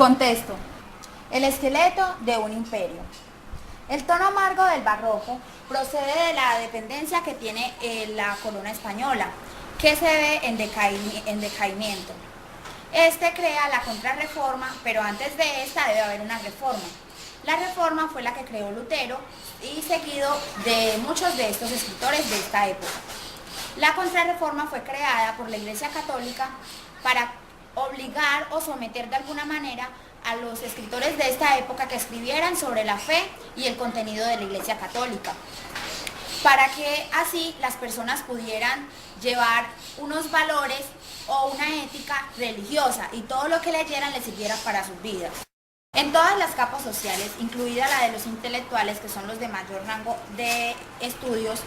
Contexto: el esqueleto de un imperio. El tono amargo del barroco procede de la dependencia que tiene la corona española, que se ve en decaimiento. Este crea la contrarreforma, pero antes de esta debe haber una reforma. La reforma fue la que creó Lutero y seguido de muchos de estos escritores de esta época. La contrarreforma fue creada por la Iglesia Católica para obligar o someter de alguna manera a los escritores de esta época que escribieran sobre la fe y el contenido de la Iglesia Católica, para que así las personas pudieran llevar unos valores o una ética religiosa y todo lo que leyeran les sirviera para sus vidas. En todas las capas sociales, incluida la de los intelectuales, que son los de mayor rango de estudios,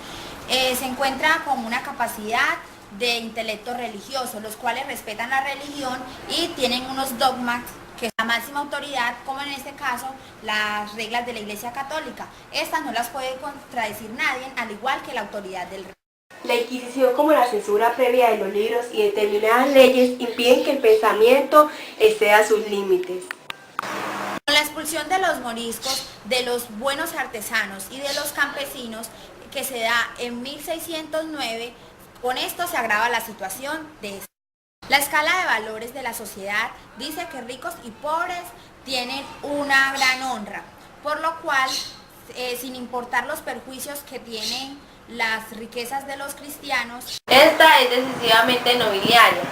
se encuentra con una capacidad de intelecto religioso, los cuales respetan la religión y tienen unos dogmas que es la máxima autoridad, como en este caso las reglas de la Iglesia Católica. Estas no las puede contradecir nadie, al igual que la autoridad del rey. La Inquisición, como la censura previa de los libros y determinadas leyes, impiden que el pensamiento exceda sus límites. Con la expulsión de los moriscos, de los buenos artesanos y de los campesinos, que se da en 1609, con esto se agrava la situación de esto. La escala de valores de la sociedad dice que ricos y pobres tienen una gran honra, por lo cual, sin importar los perjuicios que tienen las riquezas de los cristianos, esta es decisivamente nobiliaria,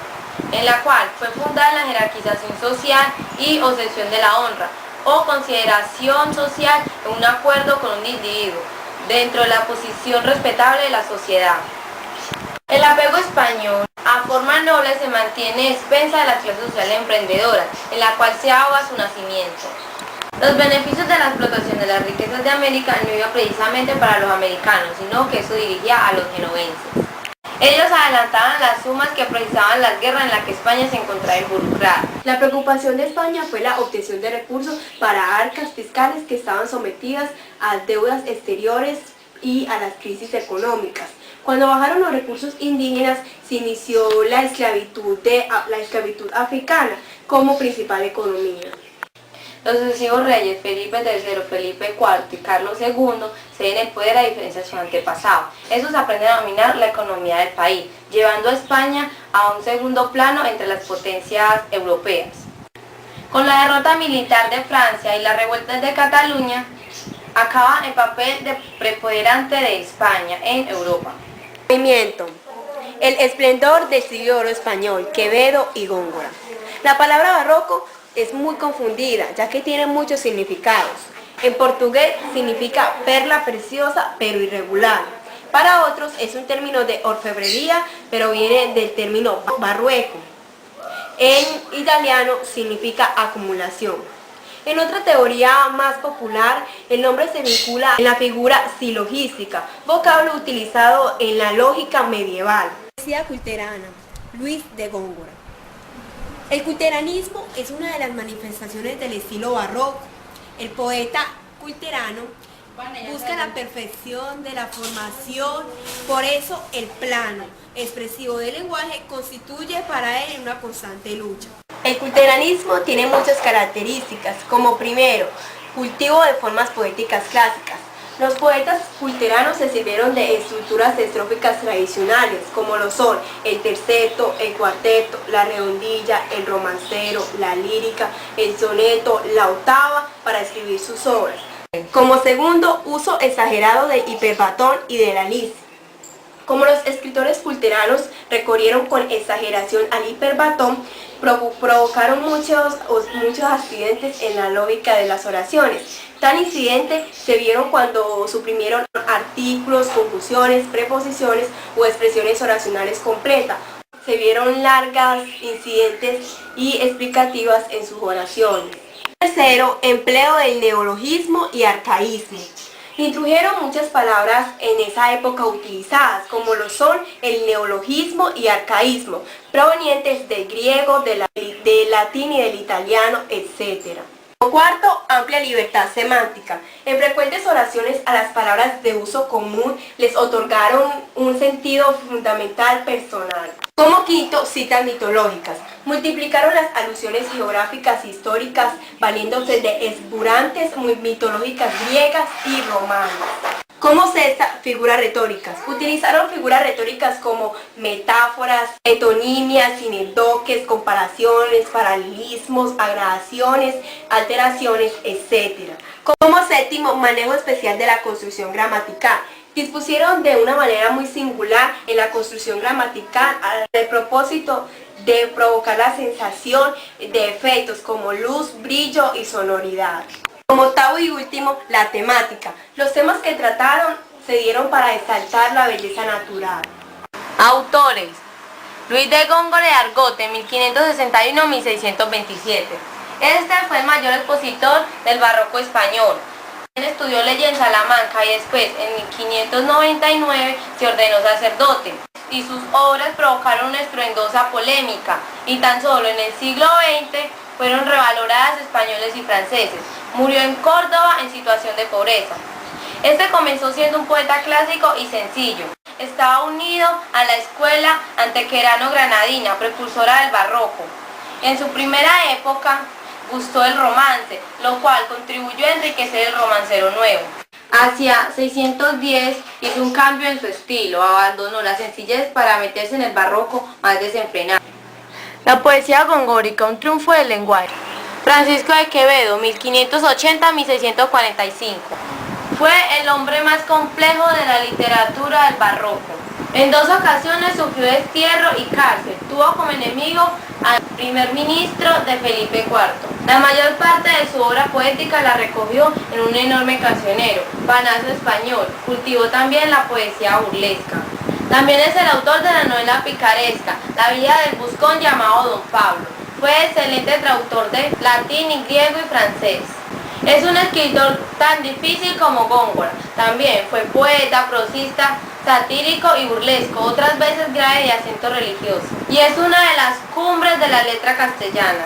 en la cual fue fundada la jerarquización social y obsesión de la honra, o consideración social en un acuerdo con un individuo, dentro de la posición respetable de la sociedad. El apego español a forma noble se mantiene expensa de la clase social emprendedora, en la cual se ahoga su nacimiento. Los beneficios de la explotación de las riquezas de América no iban precisamente para los americanos, sino que eso dirigía a los genovenses. Ellos adelantaban las sumas que precisaban las guerras en las que España se encontraba involucrada. La preocupación de España fue la obtención de recursos para arcas fiscales que estaban sometidas a deudas exteriores y a las crisis económicas. Cuando bajaron los recursos indígenas, se inició la esclavitud africana como principal economía. Los sucesivos reyes Felipe III, Felipe IV y Carlos II ceden el poder a diferencia de sus antepasados. Estos aprenden a dominar la economía del país, llevando a España a un segundo plano entre las potencias europeas. Con la derrota militar de Francia y las revueltas de Cataluña, acaba el papel de preponderante de España en Europa. Movimiento. El esplendor del siglo de oro español, Quevedo y Góngora. La palabra barroco es muy confundida, ya que tiene muchos significados. En portugués significa perla preciosa pero irregular. Para otros es un término de orfebrería, pero viene del término barrueco. En italiano significa acumulación. En otra teoría más popular, el nombre se vincula en la figura silogística, vocablo utilizado en la lógica medieval. Poesía culterana, Luis de Góngora. El culteranismo es una de las manifestaciones del estilo barroco. El poeta culterano busca la perfección de la formación, por eso el plano expresivo del lenguaje constituye para él una constante lucha. El culteranismo tiene muchas características, como primero, cultivo de formas poéticas clásicas. Los poetas culteranos se sirvieron de estructuras estróficas tradicionales, como lo son el terceto, el cuarteto, la redondilla, el romancero, la lírica, el soneto, la octava, para escribir sus obras. Como segundo, uso exagerado del hiperbatón y de la lis. Como los escritores culteranos recurrieron con exageración al hiperbatón, provocaron muchos accidentes en la lógica de las oraciones. Tal incidente se vieron cuando suprimieron artículos, conjunciones, preposiciones o expresiones oracionales completas. Se vieron largas, incidentes y explicativas en sus oraciones. Tercero, empleo del neologismo y arcaísmo. Introdujeron muchas palabras en esa época utilizadas, como lo son el neologismo y arcaísmo, provenientes del griego, del latín y del italiano, etc. Cuarto, amplia libertad semántica. En frecuentes oraciones a las palabras de uso común les otorgaron un sentido fundamental personal. Como quinto, citas mitológicas. Multiplicaron las alusiones geográficas e históricas valiéndose de esburantes mitológicas griegas y romanas. Como sexta, figuras retóricas. Utilizaron figuras retóricas como metáforas, metonimias, sinedoques, comparaciones, paralelismos, agradaciones, alteraciones, etc. Como séptimo, manejo especial de la construcción gramatical. Dispusieron de una manera muy singular en la construcción gramatical al propósito de provocar la sensación de efectos como luz, brillo y sonoridad. Como octavo y último, la temática. Los temas que trataron se dieron para exaltar la belleza natural. Autores: Luis de Góngora y Argote, 1561-1627. Este fue el mayor expositor del barroco español. Él estudió leyes en Salamanca y después, en 1599, se ordenó sacerdote. Y sus obras provocaron una estruendosa polémica, y tan solo en el siglo XX fueron revaloradas españoles y franceses. Murió en Córdoba en situación de pobreza. Este comenzó siendo un poeta clásico y sencillo. Estaba unido a la escuela antequerano-granadina, precursora del barroco. En su primera época gustó el romance, lo cual contribuyó a enriquecer el romancero nuevo. Hacia 610 hizo un cambio en su estilo, abandonó la sencillez para meterse en el barroco más desenfrenado. La poesía gongórica, un triunfo del lenguaje. Francisco de Quevedo, 1580-1645. Fue el hombre más complejo de la literatura del barroco. En 2 ocasiones sufrió destierro y cárcel. Tuvo como enemigo al primer ministro de Felipe IV. La mayor parte de su obra poética la recogió en un enorme cancionero, Panazo Español. Cultivó también la poesía burlesca. También es el autor de la novela picaresca, La vida del buscón llamado Don Pablo. Fue excelente traductor de latín y griego y francés. Es un escritor tan difícil como Góngora. También fue poeta, prosista, satírico y burlesco, otras veces grave de acento religioso. Y es una de las cumbres de la letra castellana.